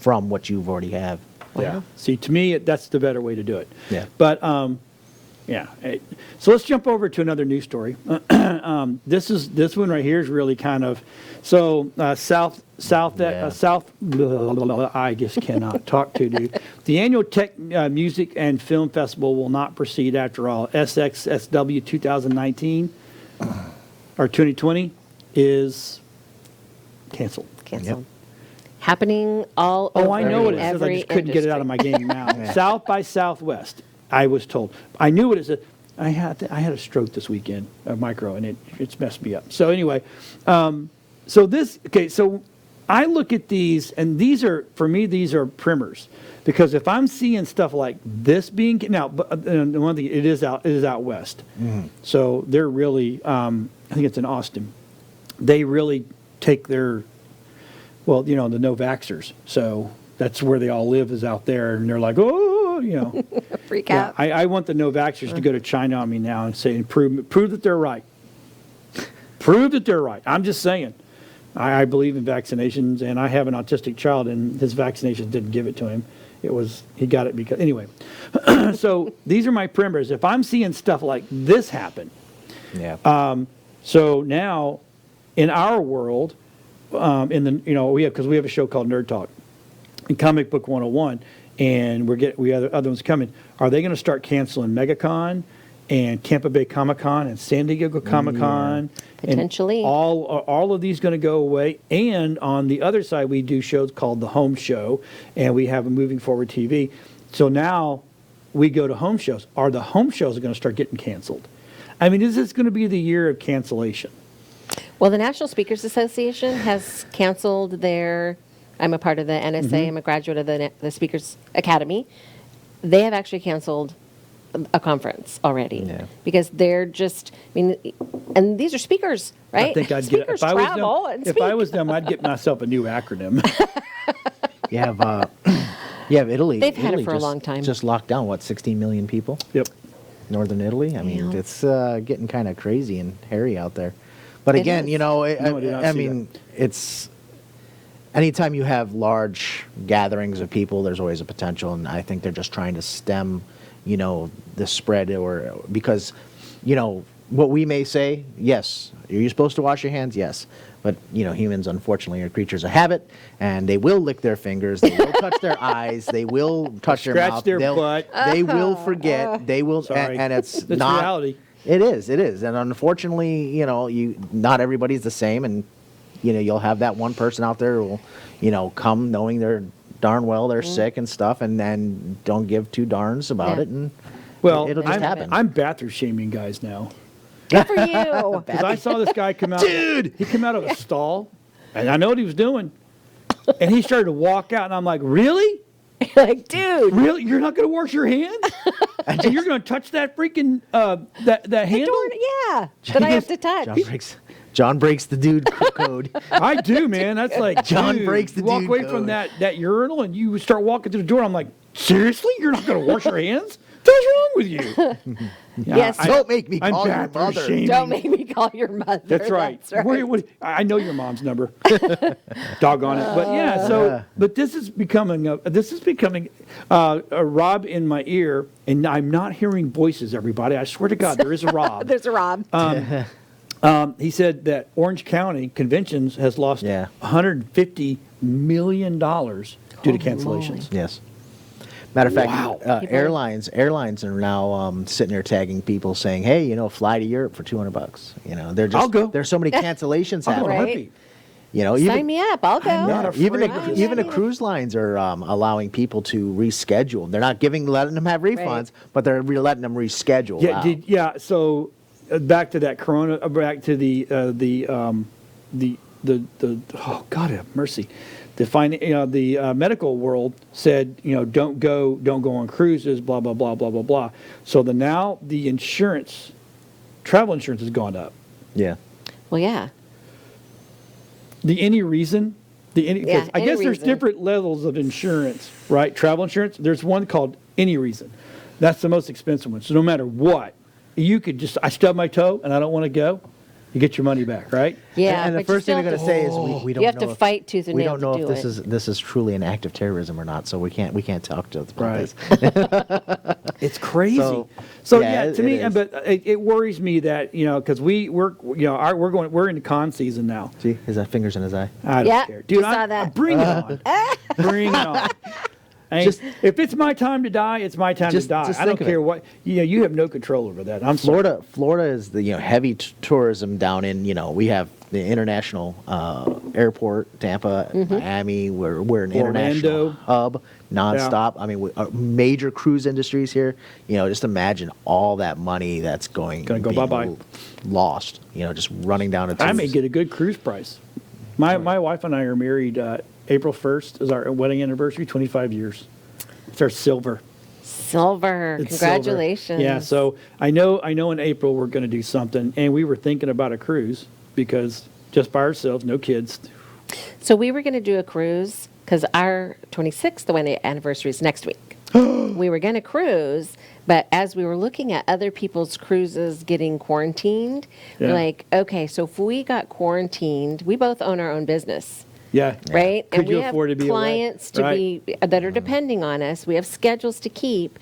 from what you've already have. Yeah. See, to me, that's the better way to do it. Yeah. But yeah. So let's jump over to another news story. This one right here is really kind of south. I just cannot talk to dude. The annual Tech Music and Film Festival will not proceed after all. SXSW 2019 or 2020 is canceled. Canceled. Happening all over. Oh, I know what in it is. I every just couldn't get it out of my industry. game now. South by Southwest, I was told. I knew what it is. I had a stroke this weekend, a micro, and it's messed me up. So anyway, so I look at these, and these are, for me, these are primers. Because if I'm seeing stuff like this being, now, one thing, it is out west. So they're really, I think it's in Austin. They really take their, well, the no-vaxxers. So that's where they all live, is out there. And they're like, oh, Freak Yeah, out. I want the no-vaxxers to go to China on me now and say, prove that they're right. Prove that they're right. I'm just saying. I believe in vaccinations, and I have an autistic child, and his vaccinations didn't give it to him. He got it because, anyway. So these are my primers. If I'm seeing stuff like this happen, Yeah. so now in our world, because we have a show called Nerd Talk and Comic Book 101, and we have other ones coming. Are they going to start canceling MegaCon and Tampa Bay Comic-Con and San Diego Comic-Con? Potentially. And all of these going to go away. And on the other side, we do shows called The Home Show, and we have a Moving Forward TV. So now we go to home shows. Are the home shows going to start getting canceled? I mean, is this going to be the year of cancellation? Well, the National Speakers Association has canceled their. I'm a part of the NSA. I'm a graduate of the Speakers Academy. They have actually canceled a conference already because they're just. I mean, and these are speakers, right? I think I'd speakers if I was them. travel and If speak. I was them, I'd get myself a new acronym. You have Italy. They've had it Italy for a long time. Just locked down, 16 million people? Yep. Northern Italy. I mean, Yeah. it's getting kind of crazy and hairy out there. But It again, is. No, I did not I see mean, it's anytime you have large gatherings of people, there's always a potential, and I think they're just trying to stem, the spread, or because, what we may say, yes, are you supposed to wash your hands? Yes. But, humans, unfortunately, are creatures of habit, and they will lick their fingers, they will touch their eyes, they will touch their Scratch mouth. their they'll- butt. They will forget. They will, Sorry. and it's That's not. reality. It is, and unfortunately, not everybody's the same, and you'll have that one person out there who will, come knowing they're darn well they're sick and stuff, and then don't give two darns about Yeah. it, Well, It'll just happen. I'm bathroom shaming guys now. Good for you. Because I saw this guy come out. Dude! He came out of a stall, and I know what he was doing. And he started to walk out, and I'm like, really? Like, dude. Really? You're not going to wash your hands? And you're going to touch that freaking, that handle? Yeah. That I have to touch. John breaks the dude code. I do, man. That's like, John dude, breaks the you walk dude away code. from that urinal, and you start walking through the door. I'm like, seriously? You're not going to wash your hands? What's wrong with you? Yes. Don't make me I'm call your bathroom mother. shaming. Don't make me call your mother. That's right. That's right. I know your mom's number. Doggone it. But yeah, so but this is becoming a Rob in my ear, and I'm not hearing voices. Everybody, I swear to God, there is a Rob. There's a Rob. He said that Orange County Conventions has lost $150 million due to cancellations. Yes. Matter of fact, Wow. airlines are now sitting there tagging people saying, "Hey, fly to Europe for $200." They're just I'll go. There's so many cancellations I'm going to happening. heartbeat. Sign me up. I'll go. not afraid Even of this. the cruise lines are allowing people to reschedule. They're not letting them have refunds, but they're letting them reschedule. Yeah, out. So back to that Corona. Back to the oh God have mercy. The medical world said, don't go on cruises, blah blah blah blah blah blah. So now the travel insurance has gone up. Yeah. Well, yeah. Any reason? Yeah, I guess any there's reason. different levels of insurance, right? Travel insurance. There's one called any reason. That's the most expensive one. So no matter what, you could I stub my toe and I don't want to go. You get your money back, right? Yeah. And the but first thing you they're still going to have say is we don't You have know to if- fight tooth and we nail don't know to if do this it. is this is truly an act of terrorism or not. So we can't talk to about Right. this. It's crazy. So, So yeah, yeah, to it me, is. but it worries me that because we're in con season now. See, his fingers in his eye. I don't Yeah, care, dude. I saw that. Bring it on. Bring it on. If it's my time to die, it's my time to Just die. I don't think of care it. what. You have no control over that. I'm sorry. Florida is the heavy tourism down in we have the international airport, Tampa, Miami. We're an international Orlando. hub, nonstop. I mean, major cruise industries here. Just imagine all that money that's going Gonna go being bye-bye. lost. Just running down. I may get a good cruise price. My wife and I are married. April 1st is our wedding anniversary. 25 years. It's our silver. Silver. It's Congratulations. silver. Yeah, so I know in April we're going to do something, and we were thinking about a cruise because just by ourselves, no kids. So we were going to do a cruise because our 26th, the wedding anniversary is next week. We were going to cruise, but as we were looking at other people's cruises getting quarantined, we're Yeah. like, okay, so if we got quarantined, we both own our own business. Yeah. Right? Could and we you have afford to be away? clients to Right. be that are depending on us. We have schedules to keep.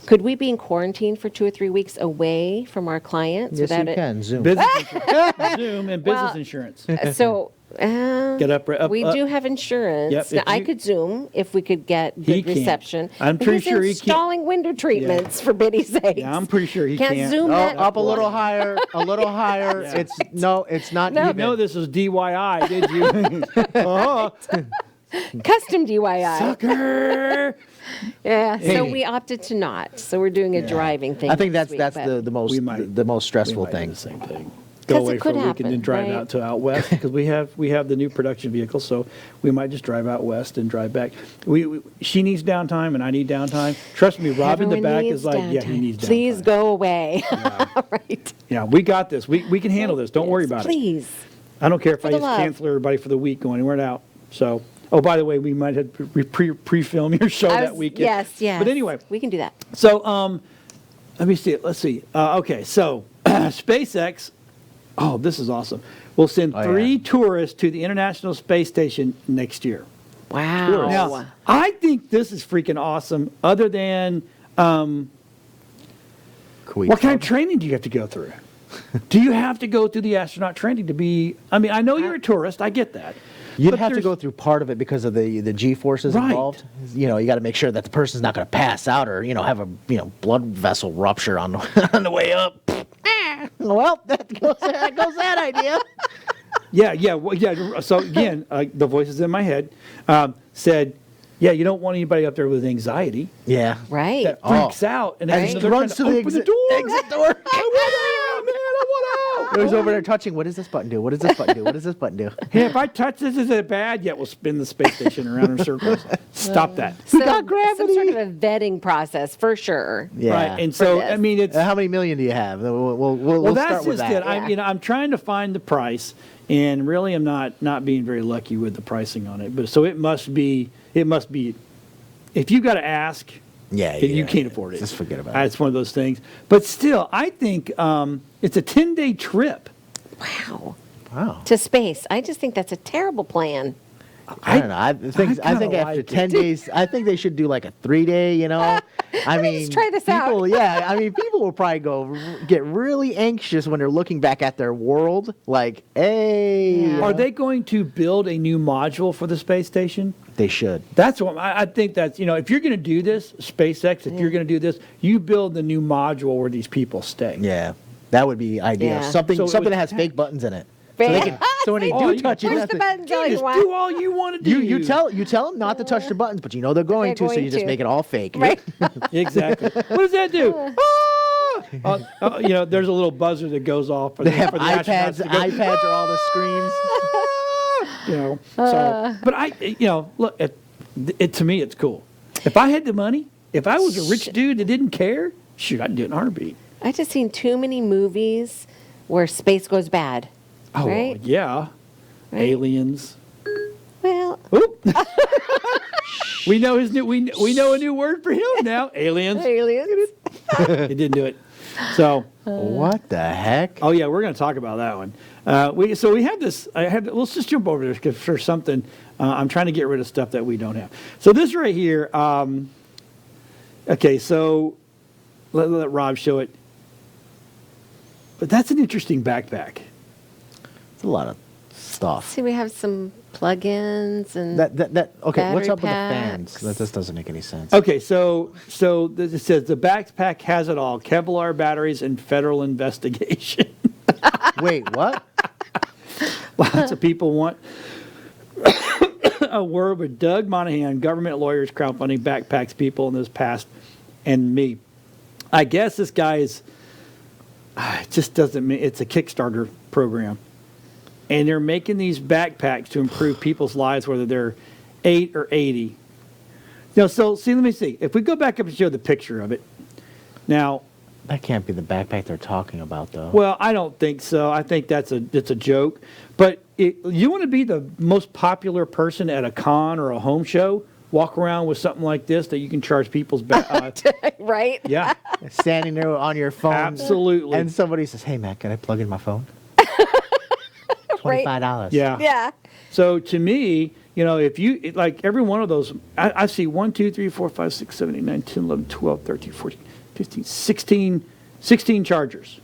Could we be in quarantine for 2 or 3 weeks away from our clients Yes, you without it? can Zoom. Business insurance. Zoom and business Well, insurance. So Get up. we do have insurance. Yep, Now, if I you- could Zoom if we could get He good can't. reception. I'm But pretty he's sure he can't. installing window treatments for pity's sake. Yeah, I'm pretty sure he Can't can't. Zoom Oh, that. up a little higher, a little higher. Yeah. It's not No. You even. know this is DIY, did you? Oh, Custom DIY. sucker. Yeah. So Hey. we opted to not. So we're doing a driving thing. I think next that's week, the but- the most We might- the most We stressful might do thing. the same thing. 'Cause Go away it for a could week and then happen, drive right? out to out west because we have the new production vehicle, so we might just drive out west and drive back. She needs downtime and I need downtime. Trust me, Rob in the Everyone back needs is like, yeah, he downtime. needs downtime. Please go away. Right. Yeah, we got this. We can handle this. Don't worry Yes, about it. Please. I don't care if I For the just love. cancel everybody for the week going anywhere out. So, oh, by the way, we might have pre-film your show that weekend. Yes. But anyway, We can do that. so let me see it. Let's see. Okay, so SpaceX. Oh, this is awesome. We'll send Oh, 3 yeah. tourists to the International Space Station next year. Wow. Now, I think this is freaking awesome. Other than what kind of training do you have to go through? Do you have to go through the astronaut training to be? I mean, I know you're a tourist. I get that. You'd But have to there's- go through part of it because of the G forces Right. involved. You got to make sure that the person's not going to pass out or have a blood vessel rupture on the, on the way up. Well, that goes that idea. Yeah. Well, yeah. So again, the voices in my head said, Yeah, you don't want anybody up there with anxiety Yeah. Right. that freaks out and Right. then Runs to the open the door. exit door. I want out, man! I want out. Goes over there touching. What does this button do? What does this button do? What does this button do? Hey, if I touch this, is it bad? Yeah, we'll spin the space station around in circles. Stop that. So, got some gravity. sort of a vetting process for sure. Yeah. Right, and so this. I mean, it's How many million do you have? We'll well, that's start with just that. it. I'm, I'm trying to find the price, and really, I'm not being very lucky with the pricing on it. But so it must be. If you got to ask, Yeah, you can't afford it. Just forget about it. It's one of those things. But still, I think it's a 10-day trip. Wow. Wow. To space. I just think that's a terrible plan. I don't know. I think kinda after like 10 it. days, I think they should do like a 3-day. You know, I mean, just try this out. people, yeah, I mean, people will probably get really anxious when they're looking back at their world. Like, hey, Yeah. Are they going to build a new module for the space station? They should. That's what I think. That's if you're going to do this, SpaceX. If you're going to do this, you build the new module where these people stay. Yeah, that would be ideal. Yeah. Something So it that would- has fake buttons in it. Right. So when they Oh, do you touch it, Push that's the it. buttons all you Just want. do all you want to do. You tell them not to touch the buttons, but you know they're going They're to, so you going just to. make it all fake. Right. Exactly. What does that do? There's a little buzzer that goes off for They the, have for the iPads. astronauts to go, iPads are all the screens. But look, it to me, it's cool. If I had the money, if I was a rich dude that didn't care, shoot, I'd do it in a heartbeat. I just seen too many movies where space goes bad. Oh, Right? yeah. Right. Aliens. Well, Oop. we know his new. We know a new word for him now. Aliens. aliens. It didn't do it. So. What the heck? Oh yeah, we're going to talk about that one. We have this. Let's just jump over this because for something, I'm trying to get rid of stuff that we don't have. So this right here. Okay, so let Rob show it. But that's an interesting backpack. It's a lot of stuff. See, we have some plugins and Okay, what's battery up with the fans? packs. That just doesn't make any sense. Okay, so it says the backpack has it all: Kevlar batteries and federal investigation. Wait, what? Lots of people want a word with Doug Monahan, government lawyers crowdfunding backpacks people in this past, and me. I guess this guy is. It just doesn't mean it's a Kickstarter program, and they're making these backpacks to improve people's lives, whether they're 8 or 80. So see, let me see. If we go back up and show the picture of it, now. That can't be the backpack they're talking about, though. Well, I don't think so. I think it's a joke. But you want to be the most popular person at a con or a home show? Walk around with something like this that you can charge people's right? yeah, Standing there on your phone. absolutely. And somebody says, hey, Matt, can I plug in my phone? Right. $25. Yeah. Yeah. So to me, if you like every one of those, I see 1, 2, 3, 4, 5, 6, 7, 8, 9, 10, 11, 12, 13, 14, 15, 16 chargers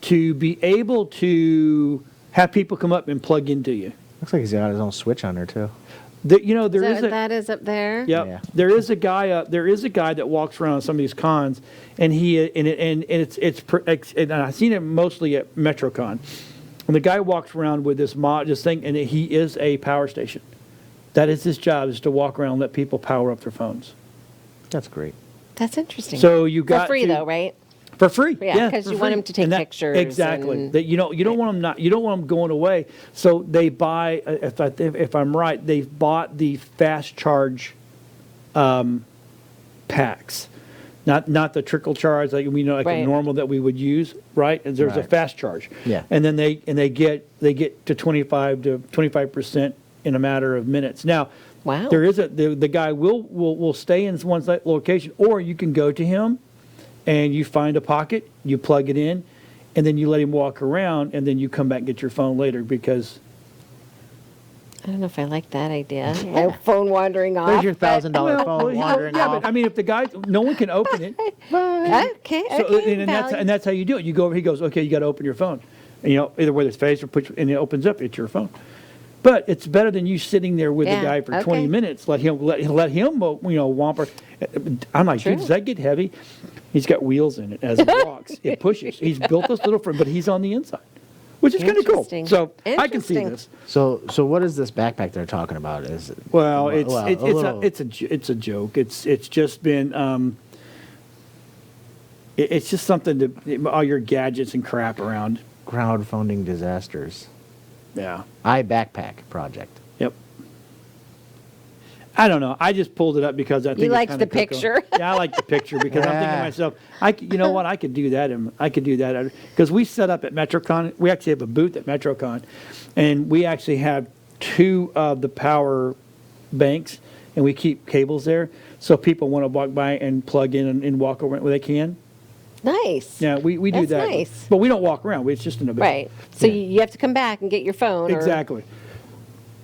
to be able to have people come up and plug into you. Looks like he's got his own switch on there, too. There Is is that a what that is up there? Yep. Yeah. There is a guy. There is a guy that walks around some of these cons, and and I've seen it mostly at MetroCon. And the guy walks around with this thing, and he is a power station. That is his job: is to walk around and let people power up their phones. That's great. That's interesting. So you got for free to- though, right? For free, Yeah, 'cause for you want free. him to take And pictures Exactly. and- That you don't want them going away. So they buy. If I'm right, they've bought the fast charge packs, not the trickle charge like a Right. normal that we would use, right? And there's a Right. fast charge. Yeah. And then they get to 25% in a matter of minutes. Now, Wow. there is the guy will stay in one location, or you can go to him. And you find a pocket, you plug it in, and then you let him walk around, and then you come back and get your phone later because I don't know if I like that idea. My phone wandering off. There's your but- $1,000 phone wandering yeah, off. but I mean, if the guy, no one can open it. Okay. So, Okay. and that's how you do it. You go over. He goes, okay, you got to open your phone. And, either whether it's face or and it opens up, it's your phone. But it's better than you sitting there with the Yeah, guy for 20 okay. minutes. Let him whomper. I'm like, True. dude, does that get heavy? He's got wheels in it as he walks. It pushes. He's built this little frame, but he's on the inside. which is kind of cool. Interesting. So I can see Interesting. this. So what is this backpack they're talking about? Is it? Well, it's Well, it's a little- it's a joke. It's just been it's just something to all your gadgets and crap around. crowdfunding disasters. Yeah. Backpack project. Yep. I don't know. I just pulled it up because I think it's liked kinda the cool. picture. Yeah, I like the picture because I'm thinking to Yeah. myself, you know what? I could do that. I could do that because we set up at MetroCon. We actually have a booth at MetroCon, and we actually have 2 of the power banks, and we keep cables there so people want to walk by and plug in and walk over where they can. Nice. Yeah, we do That's that. nice. But we don't walk around. It's just in a booth. Right. So you have to come back and get your phone. Exactly.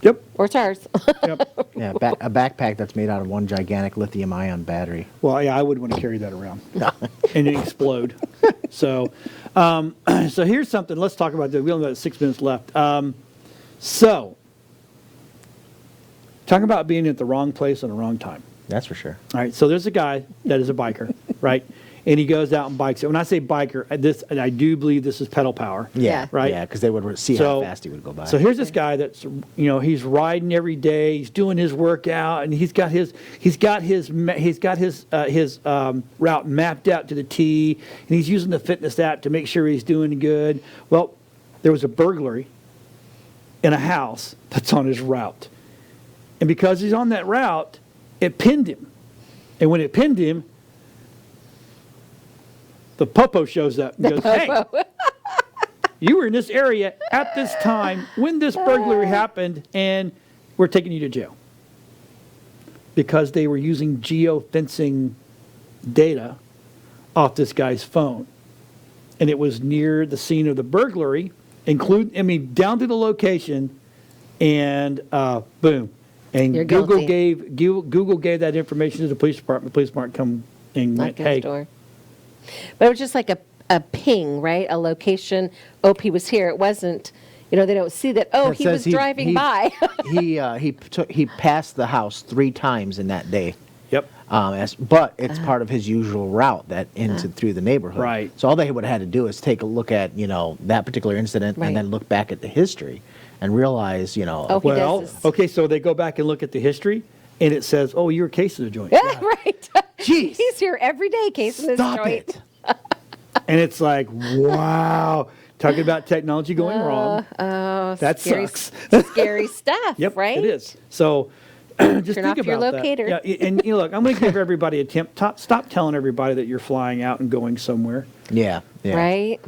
Yep. Or it's ours. Yep. Yeah, a backpack that's made out of one gigantic lithium-ion battery. Well, yeah, I wouldn't want to carry that around and it explode. So, so here's something. Let's talk about this. We only got 6 minutes left. So, talking about being at the wrong place at the wrong time. That's for sure. All right. So there's a guy that is a biker, right? And he goes out and bikes it. When I say biker, and I do believe this is pedal power. Yeah. Right. Yeah, because they would see how fast he would go by. So here's this guy that's he's riding every day. He's doing his workout, and he's got his route mapped out to the T, and he's using the fitness app to make sure he's doing good. Well, there was a burglary in a house that's on his route, and because he's on that route, it pinned him, and when it pinned him, the popo shows up and goes, "Hey, you were in this area at this time when this burglary happened, and we're taking you to jail." Because they were using geofencing data off this guy's phone. And it was near the scene of the burglary, down to the location, and boom. And You're Google guilty. gave that information to the police department. The police department come and went, Knock on his "Hey, door. But it was just like a ping, right? A location. Oh, he was here. It wasn't, they don't see that, It he was says driving by. he passed the house 3 times in that day. yep, But it's part of his usual route through the neighborhood. Right. So all they would have had to do is take a look at that particular incident Right. and then look back at the history and realize Oh, he well, does this. okay, so they go back and look at the history, and it says, "Oh, you're a case of the joint." Yeah, right. Jeez. He's here every day, case in this Stop joint. it. And it's like, wow, talking about technology going wrong. Oh, That scary, sucks. scary stuff, Yep, right? it is. So just Turn think off your about locator. that. Yeah, and look, I'm going to give everybody a tip. Stop telling everybody that you're flying out and going somewhere. Yeah. Right?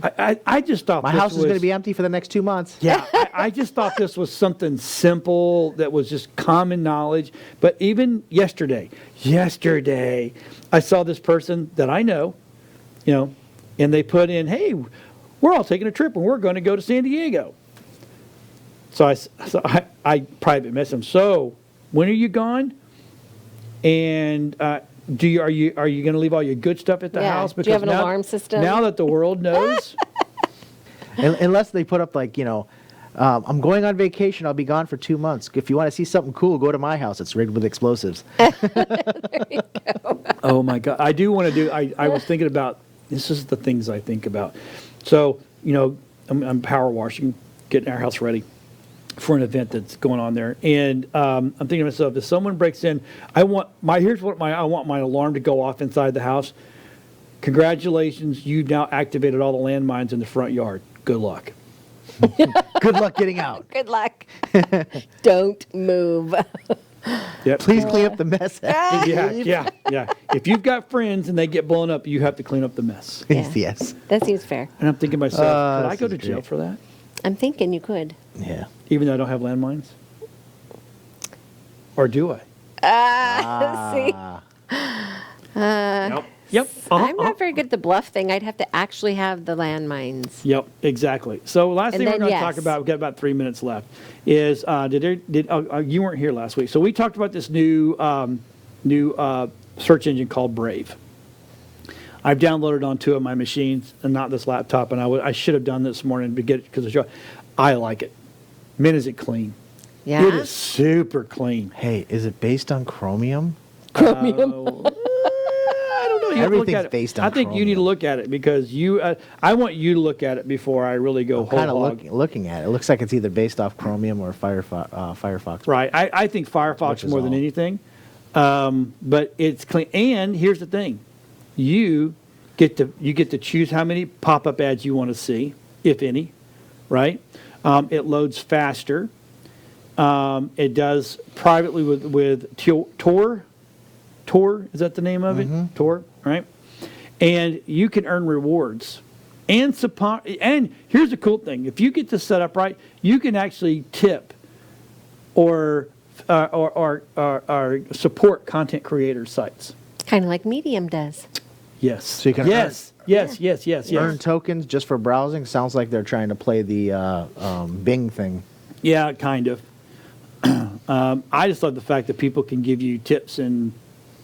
I just thought My this house is was, going to be empty for the next 2 months. Yeah, I just thought this was something simple that was just common knowledge. But even yesterday, I saw this person that I know, and they put in, "Hey, we're all taking a trip and we're going to go to San Diego." So I private messaged him. "So when are you gone? And are you going to leave all your good stuff at the Yeah. house?" Do you have an alarm system? Now that the world knows. Unless they put up I'm going on vacation. I'll be gone for 2 months. If you want to see something cool, go to my house. It's rigged with explosives. Oh my God. I do want to do, I was thinking about, this is the things I think about. So, I'm power washing, getting our house ready for an event that's going on there. And I'm thinking to myself, if someone breaks in, I want my alarm to go off inside the house. Congratulations, you've now activated all the landmines in the front yard. Good luck. Good luck getting out. Good luck. Don't move. Yep. Please clean up the mess. Yeah. If you've got friends and they get blown up, you have to clean up the mess. Yeah. Yes. That seems fair. And I'm thinking to myself, could I this go is to jail great. for that? I'm thinking you could. Yeah. Even though I don't have landmines? Or do I? See? Yep. I'm not very good at the bluff thing. I'd have to actually have the landmines. Yep, exactly. So last And thing we're then, going to yes. talk about, we've got about 3 minutes left, is you weren't here last week. So we talked about this new search engine called Brave. I've downloaded on 2 of my machines and not this laptop, and I should have done this morning to get it because I like it. Man, is it clean. Yeah? It is super clean. Hey, is it based on Chromium? I don't know. you have to look Everything's at it. based on I think you need to chromium. look at it because I want you to look at it before I really go whole Kind hog. of looking at it. It looks like it's either based off chromium or Firefox. Right. I think Firefox Which is more than all. anything. But it's clean. And here's the thing. You get to choose how many pop-up ads you want to see, if any, right? It loads faster. It does privately with Tor. Tor, is that the name of it? Tor, right? And you can earn rewards. And here's the cool thing. If you get this set up right, you can actually tip or support content creator sites. Kind of like Medium does. Yes. So you can yes. Earn tokens just for browsing. Sounds like they're trying to play the Bing thing. Yeah, kind of. I just love the fact that people can give you tips and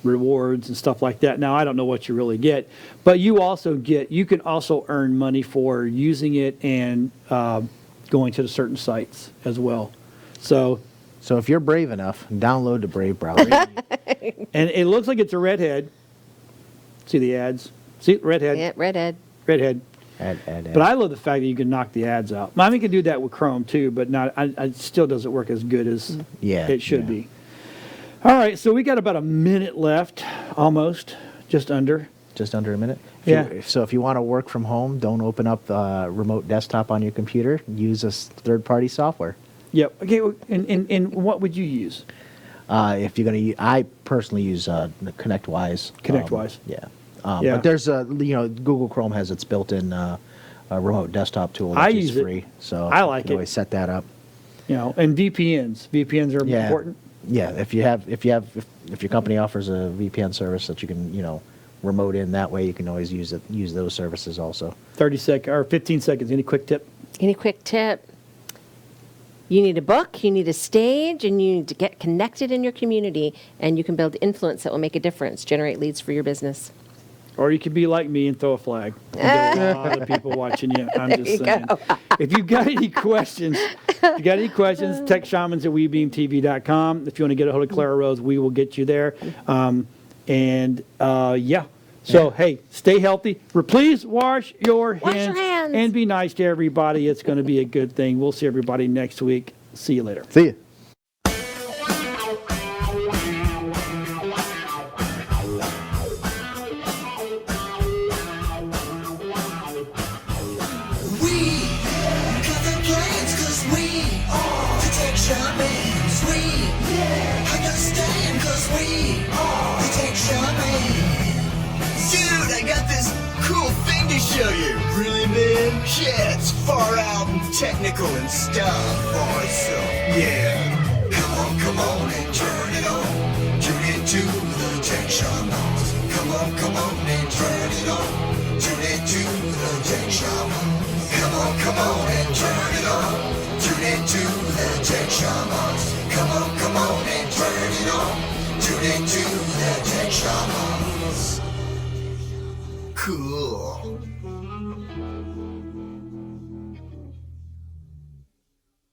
rewards and stuff like that. Now, I don't know what you really get, but you can also earn money for using it and going to the certain sites as well. So if you're brave enough, download the Brave browser. and it looks like it's a redhead. See the ads? See, redhead. Yeah, redhead. Redhead. Add. But I love the fact that you can knock the ads out. I mean, you can do that with Chrome too, but it still doesn't work as good as it should be. All right, so we got about a minute left, almost, just under. Just under a minute. Yeah. So if you want to work from home, don't open up the remote desktop on your computer. Use a third-party software. Yep. Okay. And what would you use? If you're going to, I personally use ConnectWise. ConnectWise. Yeah. Yeah. But there's Google Chrome has its built-in remote desktop tool I that is use it. free. So I like you can it. always set that up. And VPNs. VPNs are important. Yeah. If your company offers a VPN service that you can remote in that way, you can always use those services also. 30 seconds or 15 seconds. Any quick tip? Any quick tip? You need a book, you need a stage, and you need to get connected in your community, and you can build influence that will make a difference, generate leads for your business. Or you could be like me and throw a flag. There's a lot of people watching you. I'm just saying. If you've got any questions, text Shamans at WeBeamTV.com. If you want to get a hold of Clara Rose, we will get you there. So, hey, stay healthy. Please wash your hands and be nice to everybody. It's going to be a good thing. We'll see everybody next week. See you later. See you. We got the plans 'cause we are the tech shamans. We understand 'cause we are the tech shamans. Dude, I got this cool thing to show you. Really, man? Yeah, it's far out and technical and stuff. Alright, so yeah. Come on and turn it on. Tune into the tech shamans. Come on and turn it on. Tune into the tech shamans. Come on and turn it on. Tune into the tech shamans. Come on and turn it on. Tune into the tech shamans. Cool.